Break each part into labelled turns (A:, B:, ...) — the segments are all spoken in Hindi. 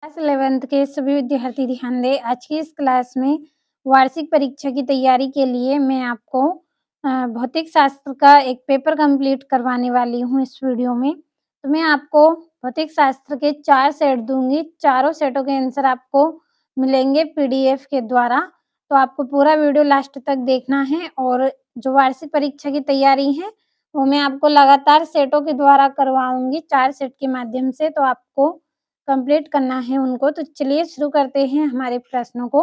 A: क्लास 11th के सभी विद्यार्थी ध्यान दें। आज की इस क्लास में वार्षिक परीक्षा की तैयारी के लिए मैं आपको भौतिक शास्त्र का एक पेपर कंप्लीट करवाने वाली हूँ इस वीडियो में। तो मैं आपको भौतिक शास्त्र के 4 सेट दूँगी, चारों सेटों के आंसर आपको मिलेंगे पीडीएफ के द्वारा। तो आपको पूरा वीडियो लास्ट तक देखना है और जो वार्षिक परीक्षा की तैयारी है, वो मैं आपको लगातार सेटों के द्वारा करवाऊँगी, 4 सेट के माध्यम से। तो आपको कंप्लीट करना है उनको। तो चलिए शुरू करते हैं हमारे प्रश्नों को।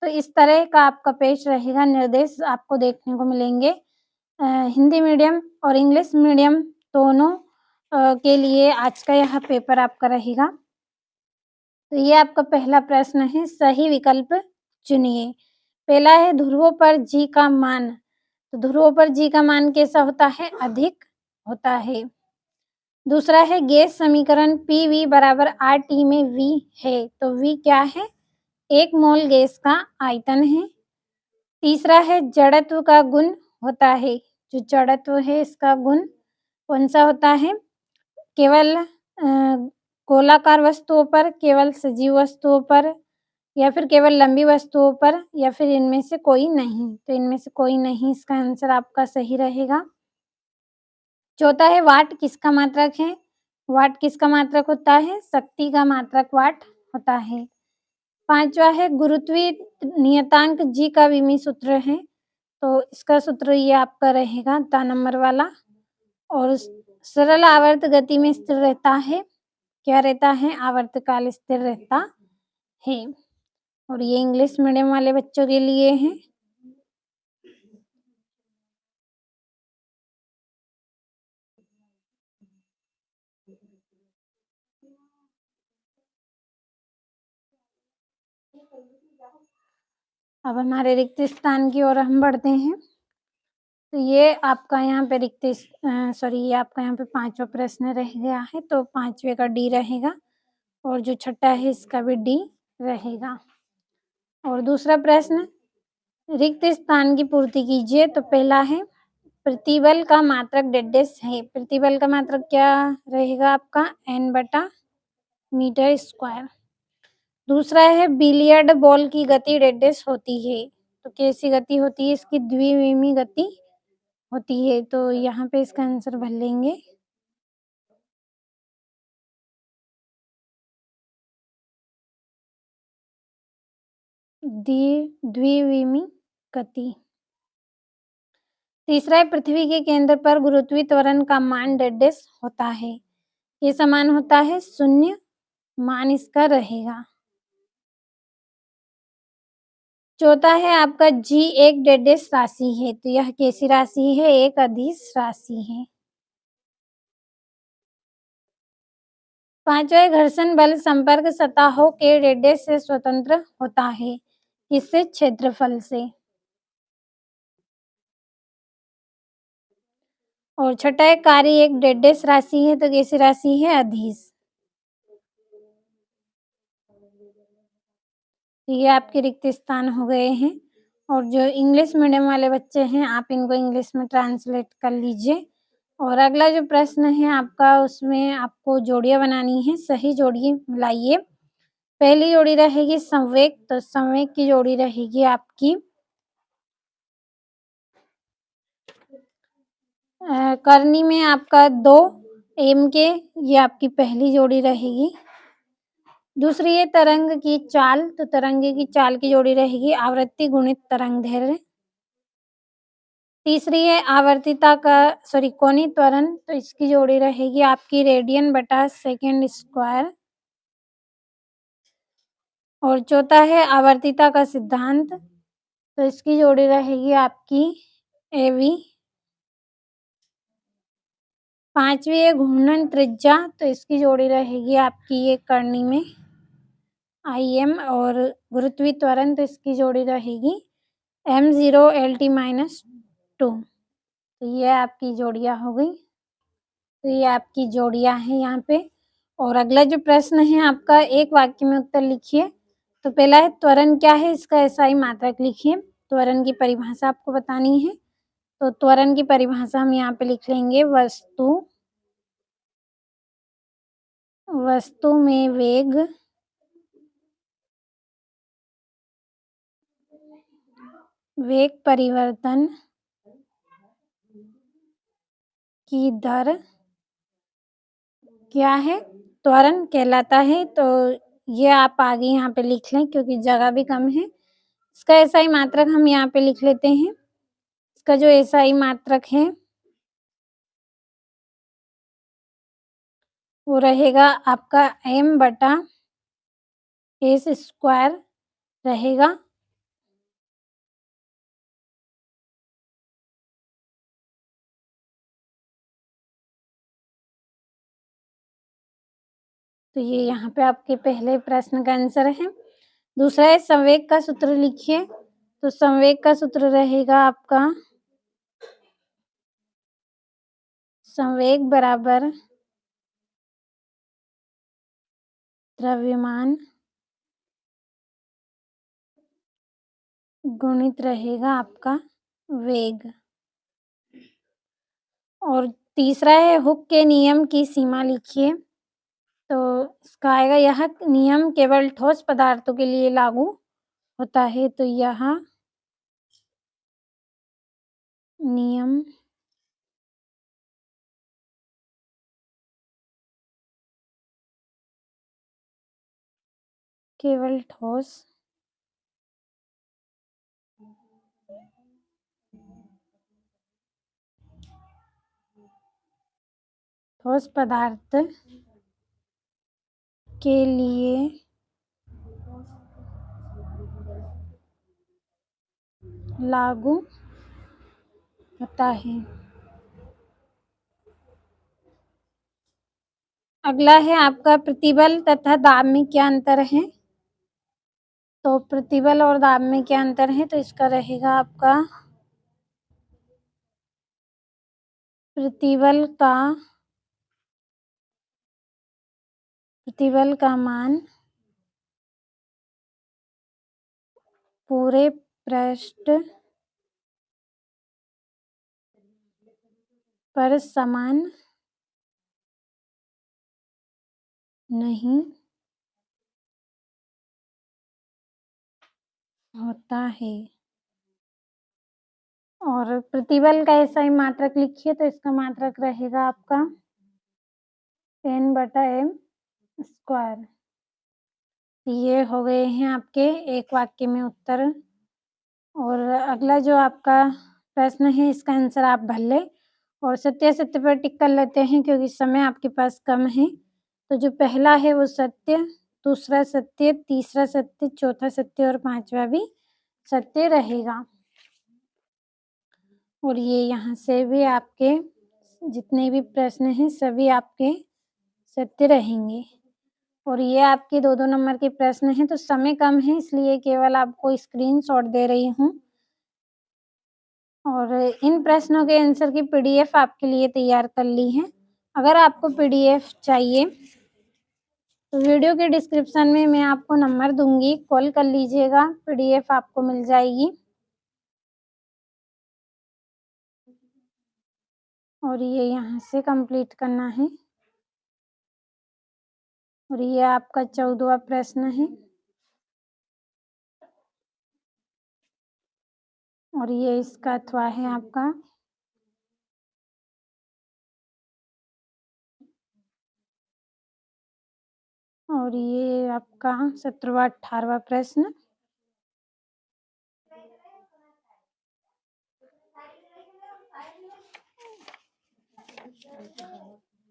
A: तो इस तरह का आपका पेज रहेगा, निर्देश आपको देखने को मिलेंगे। हिंदी मीडियम और इंग्लिश मीडियम दोनों के लिए आज का यह पेपर आपका रहेगा। तो ये आपका पहला प्रश्न है, सही विकल्प चुनिए। पहला है ध्रुवों पर जी का मान। तो ध्रुवों पर जी का मान कैसा होता है? अधिक होता है। दूसरा है गैस समीकरण PV बराबर RT में V है, तो V क्या है? 1 मोल गैस का आयतन है। तीसरा है जड़त्व का गुण होता है। जो जड़त्व है इसका गुण कौन सा होता है? केवल गोलाकार वस्तुओं पर, केवल सजीव वस्तुओं पर, या फिर केवल लंबी वस्तुओं पर, या फिर इनमें से कोई नहीं। तो इनमें से कोई नहीं, इसका आंसर आपका सही रहेगा। चौथा है वाट किसका मात्रक है? वाट किसका मात्रक होता है? शक्ति का मात्रक वाट होता है। पांचवा है गुरुत्वीय नियतांक जी का विमी सूत्र है, तो इसका सूत्र ये आपका रहेगा ता नंबर वाला। और सरल आवर्त गति में स्थिर रहता है। क्या रहता है? आवर्तकाल स्थिर रहता है। और ये इंग्लिश मीडियम वाले बच्चों के लिए है। अब हमारे रिक्त स्थान की ओर हम बढ़ते हैं। तो ये आपका यहाँ पे ये आपका यहाँ पे 5वां प्रश्न रह गया है, तो 5वें का डी रहेगा और जो छठा है इसका भी डी रहेगा। और दूसरा प्रश्न, रिक्त स्थान की पूर्ति कीजिए। तो पहला है प्रतिबल का मात्रक डेडेस है। प्रतिबल का मात्रक क्या रहेगा आपका? N/मीटर²। दूसरा है बिलियर्ड बॉल की गति डेडेस होती है। तो कैसी गति होती है इसकी? द्विविमी गति होती है। तो यहाँ पे इसका आंसर भर लेंगे। द्विविमी गति। तीसरा है पृथ्वी के केंद्र पर गुरुत्वीय त्वरण का मान डेडेस होता है। ये समान होता है 0 मान इसका रहेगा। चौथा है आपका जी एक डेडेस राशि है, तो यह कैसी राशि है? एक अदिश राशि है। पांचवा घर्षण बल संपर्क सतहों के डेडेस से स्वतंत्र होता है। किससे? क्षेत्रफल से। और छठा है कार्य एक डेडेस राशि है, तो कैसी राशि है? अदिश। ये आपके रिक्त स्थान हो गए हैं। और जो इंग्लिश मीडियम वाले बच्चे हैं, आप इनको इंग्लिश में ट्रांसलेट कर लीजिए। और अगला जो प्रश्न है आपका, उसमें आपको जोड़ियां बनानी है। सही जोड़ी मिलाइए। पहली जोड़ी रहेगी संवेग, तो संवेग की जोड़ी रहेगी आपकी करनी में आपका 2 m के, ये आपकी पहली जोड़ी रहेगी। दूसरी है तरंग की चाल, तो तरंग की चाल की जोड़ी रहेगी आवृत्ति गुणित तरंग दैर्ध्य। तीसरी है कोणीय त्वरण, तो इसकी जोड़ी रहेगी आपकी रेडियन बटा सेकेंड स्क्वायर। और चौथा है आवर्तिता का सिद्धांत, तो इसकी जोड़ी रहेगी आपकी AV। पांचवी है घूर्णन त्रिज्या, तो इसकी जोड़ी रहेगी आपकी ये करनी में IM। और गुरुत्वीय त्वरण, तो इसकी जोड़ी रहेगी M0 LT-2। तो ये आपकी जोड़ियां हो गई। तो ये आपकी जोड़ियां हैं यहाँ पे। और अगला जो प्रश्न है आपका, एक वाक्य में उत्तर लिखिए। तो पहला है त्वरण क्या है? इसका SI मात्रक लिखिए। त्वरण की परिभाषा आपको बतानी है। तो त्वरण की परिभाषा हम यहाँ पे लिख लेंगे, वस्तु में वेग वेग परिवर्तन की दर क्या है? त्वरण कहलाता है। तो ये आप आगे यहाँ पे लिख लें क्योंकि जगह भी कम है। इसका एसआई मात्रक हम यहाँ पे लिख लेते हैं। इसका जो एसआई मात्रक है वो रहेगा आपका m/s² रहेगा। तो ये यहाँ पे आपके पहले प्रश्न का आंसर है। दूसरा है संवेग का सूत्र लिखिए। तो संवेग का सूत्र रहेगा आपका संवेग बराबर द्रव्यमान गुणित रहेगा आपका वेग। और तीसरा है हुक के नियम की सीमा लिखिए। तो इसका आएगा यह नियम केवल ठोस पदार्थों के लिए लागू होता है। तो यह नियम केवल ठोस पदार्थ के लिए लागू होता है। अगला है आपका प्रतिबल तथा दाब में क्या अंतर है। तो प्रतिबल और दाब में क्या अंतर है? तो इसका रहेगा आपका प्रतिबल का मान पूरे पृष्ठ पर समान नहीं होता है। और प्रतिबल का ऐसा ही मात्रक लिखिए। तो इसका मात्रक रहेगा आपका n/m²। ये हो गए हैं आपके एक वाक्य में उत्तर। और अगला जो आपका प्रश्न है इसका आंसर आप भर लें और सत्य पर टिक कर लेते हैं क्योंकि समय आपके पास कम है। तो जो पहला है वो सत्य, दूसरा सत्य, तीसरा सत्य, चौथा सत्य और पांचवा भी सत्य रहेगा। और ये यहाँ से भी आपके जितने भी प्रश्न हैं सभी आपके सत्य रहेंगे। और ये आपके 2-2 नंबर के प्रश्न हैं। तो समय कम है इसलिए केवल आपको स्क्रीनशॉट दे रही हूँ। और इन प्रश्नों के आंसर की पीडीएफ आपके लिए तैयार कर ली है। अगर आपको पीडीएफ चाहिए तो वीडियो के डिस्क्रिप्शन में मैं आपको नंबर दूंगी, कॉल कर लीजिएगा, पीडीएफ आपको मिल जाएगी। और ये यहाँ से कंप्लीट करना है। और ये आपका 14वां प्रश्न है। और ये इसका अथवा है आपका। और ये आपका 17वां 18वां प्रश्न।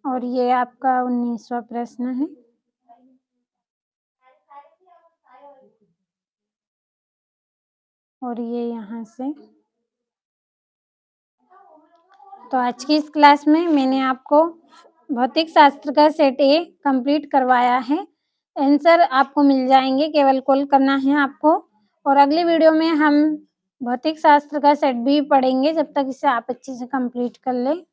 A: और ये आपका 19वां प्रश्न है। और ये यहाँ से। तो आज की इस क्लास में मैंने आपको भौतिक शास्त्र का सेट ए कंप्लीट करवाया है। आंसर आपको मिल जाएंगे, केवल कॉल करना है आपको। और अगली वीडियो में हम भौतिक शास्त्र का सेट बी पढ़ेंगे। जब तक इसे आप अच्छे से कंप्लीट कर लें।